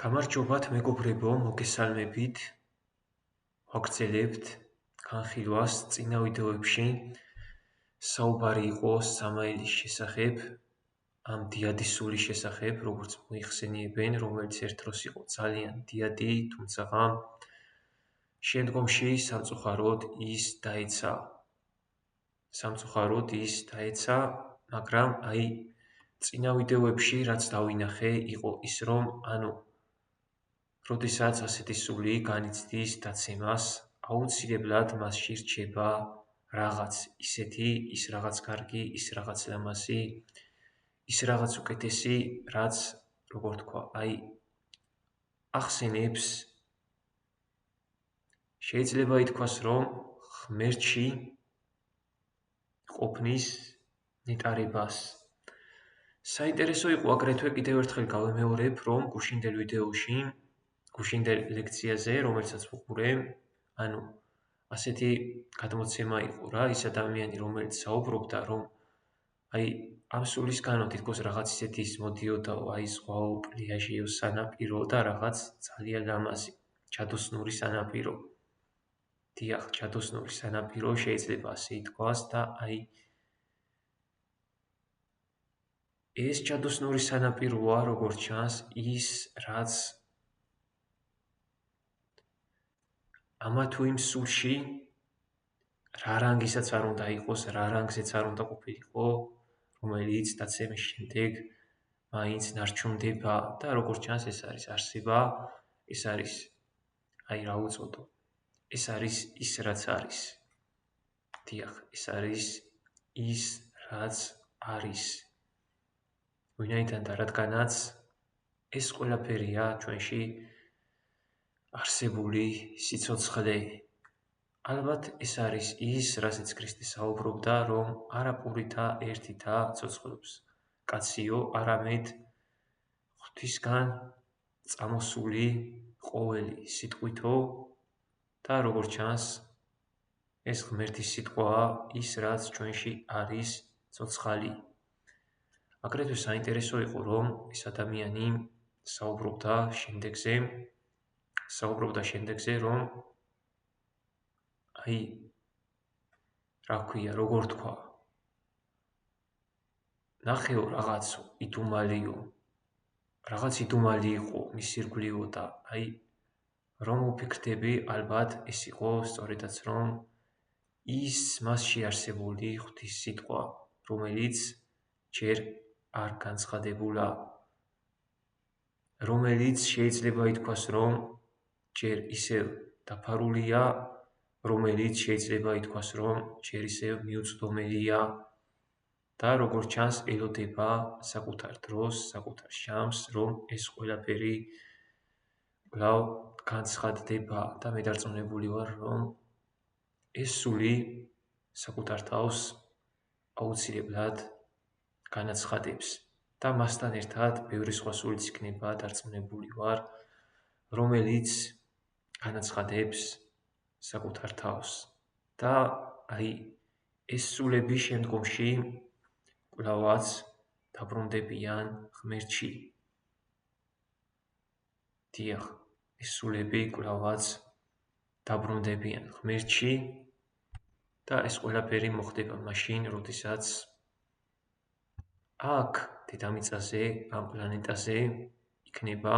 გამარჯობათ მეგობრებო, მოგესალმებით, ვაგრძელებთ განხილვას წინა ვიდეოებში საუბარი იყო სამაილის შესახებ, ამ დიადის სულის შესახებ, როგორც მოიხსენიებენ, რომელიც ერთ დროს იყო ძალიან დიადი, თუმცა შემდგომში სამწუხაროდ ის დაეცა, მაგრამ წინა ვიდეოებში რაც დავინახე იყო ის, რომ როდესაც ასეთი სული განიცდის დაცემას, აუცილებლად მასში რჩება რაღაც ისეთი, ის რაღაც კარგი, ის რაღაც ლამაზი, ის რაღაც უკეთესი, რაც, როგორ თქვა, ახსენებს, შეიძლება ითქვას, რომ ღმერთში ყოფნის ნეტარებას. საინტერესო იყო აგრეთვე კიდევ ერთხელ გავემეორებ, რომ გუშინდელ ვიდეოში, გუშინდელ ლექციაზე, რომელსაც ვუყურე, ასეთი გადმოცემა იყო რა, ის ადამიანი, რომელიც საუბრობდა, რომ ამ სულისგანო თითქოს რაღაც ისეთის მოდიოდაო, ზღვაო, პლიაჟიო სანაპირო და რაღაც ძალიან ლამაზი, ჯადოსნური სანაპირო. დიახ, ჯადოსნური სანაპირო შეიძლება ასე ითქვას და ეს ჯადოსნური სანაპიროა, როგორც ჩანს, ის რაც ამა თუ იმ სულში რა რანგისაც არ უნდა იყოს, რა რანგზეც არ უნდა ყოფილიყო, რომელიც დაცემის შემდეგ მაინც ნარჩუნდება და როგორც ჩანს, ეს არის არსება, ეს არის რა უწოდო, ეს არის ის რაც არის. დიახ, ეს არის ის რაც არის. ვინაიდან და რადგანაც ეს ყველაფერია ჩვენში არსებული სიცოცხლე. ალბათ ეს არის ის, რასაც ქრისტე საუბრობდა, რომ არა პურითა ერთითა ცოცხლობს კაციო, არამედ ღვთისგან წამოსული ყოველი სიტყვითო და როგორც ჩანს, ეს ღმერთის სიტყვაა ის, რაც ჩვენში არის ცოცხალი. აგრეთვე საინტერესო იყო, რომ ეს ადამიანი საუბრობდა შემდეგზე, რომ როგორ თქვა, ნახეო რაღაცო, იდუმალიო, რაღაც იდუმალი იყო, მის ირგვლივო და რომ ვფიქრდები, ალბათ ეს იყო სწორედაც, რომ ის მასში არსებული ღვთის სიტყვა, რომელიც ჯერ არ განცხადებულა, რომელიც შეიძლება ითქვას, რომ ჯერ ისევ დაფარულია, რომელიც შეიძლება ითქვას, რომ ჯერ ისევ მიუწვდომელია და როგორც ჩანს, ელოდება საკუთარ დროს, საკუთარ ჟამს, რომ ეს ყველაფერი კვლავ განცხადდება და მე დარწმუნებული ვარ, რომ ეს სული საკუთარ თავს აუცილებლად განაცხადებს და მასთან ერთად ბევრი სხვა სულიც იქნება, დარწმუნებული ვარ, რომელიც განაცხადებს საკუთარ თავს და ეს სულები შემდგომში კვლავაც დაბრუნდებიან ღმერთში. დიახ, ეს სულები კვლავაც დაბრუნდებიან ღმერთში და ეს ყველაფერი მოხდება მაშინ, როდესაც აქ დედამიწაზე, ამ პლანეტაზე იქნება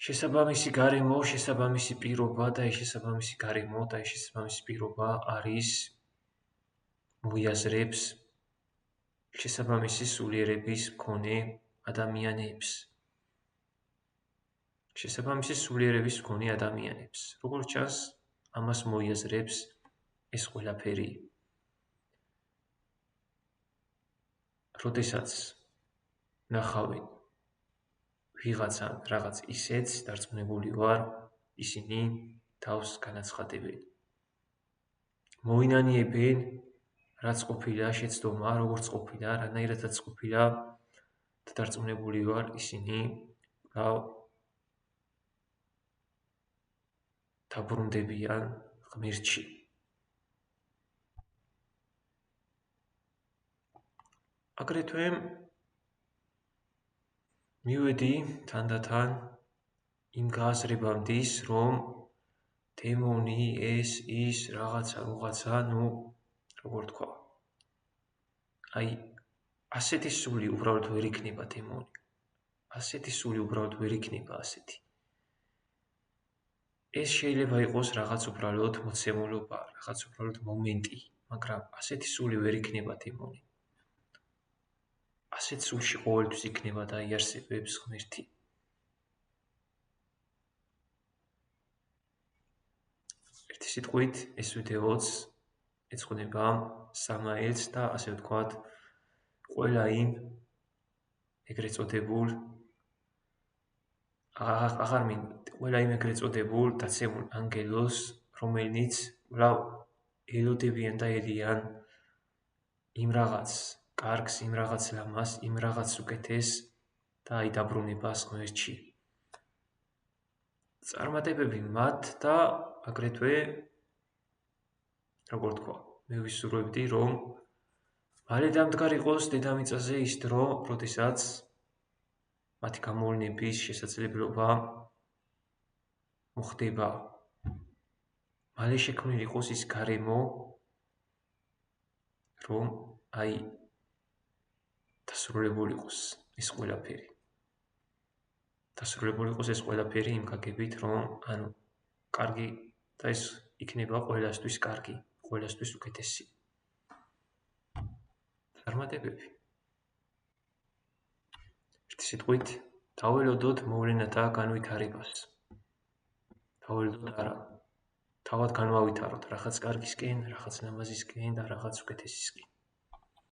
შესაბამისი გარემო, შესაბამისი პირობა და ეს შესაბამისი გარემო და ეს შესაბამისი პირობა არის მოიაზრებს შესაბამისი სულიერების მქონე ადამიანებს. როგორც ჩანს, ამას მოიაზრებს ეს ყველაფერი. როდესაც ნახავენ ვიღაცამ რაღაც ისეთს, დარწმუნებული ვარ, ისინი თავს განაცხადებენ. მოინანიებენ, რაც ყოფილა შეცდომა, როგორც ყოფილა, რანაირადაც ყოფილა და დარწმუნებული ვარ, ისინი დაბრუნდებიან ღმერთში. აგრეთვე მივედი თანდათან იმ გააზრებამდის, რომ დემონი ეს ის რაღაცა, როგორ თქვა. აი ასეთი სული უბრალოდ ვერ იქნება დემონი. ასეთი სული უბრალოდ ვერ იქნება ასეთი. ეს შეიძლება იყოს რაღაც უბრალოდ მოცემულობა, რაღაც უბრალოდ მომენტი, მაგრამ ასეთი სული ვერ იქნება დემონი. ასეთ სულში ყოველთვის იქნება და იარსებებს ღმერთი. ერთი სიტყვით ეს ვიდეოც ეძღვნება სამაელს და ასე ვთქვათ, ყველა იმ ეგრეთ წოდებულ ყველა იმ ეგრეთ წოდებულ დაცემულ ანგელოს, რომელნიც კვლავ ელოდებიან და ელიან იმ რაღაც კარგს, იმ რაღაც ლამას, იმ რაღაც უკეთეს და აი დაბრუნებას ღმერთში. წარმატებები მათ და აგრეთვე როგორ თქვა, მე ვისურვებდი, რომ მალე დამდგარ იყოს დედამიწაზე ის დრო, როდესაც მათი გამოვლენების შესაძლებლობა მოხდება. მალე შექმნილი იყოს ის გარემო, რომ აი დასრულებული იყოს ეს ყველაფერი. დასრულებული იყოს ეს ყველაფერი იმ გაგებით, რომ ანუ კარგი და ეს იქნება ყველასთვის კარგი, ყველასთვის უკეთესი. წარმატებები. ერთი სიტყვით, დაველოდოთ მოვლენათა განვითარებას. დაველოდოთ არა. თავად განვავითაროთ რაღაც კარგისკენ, რაღაც ლამაზისკენ და რაღაც უკეთესისკენ.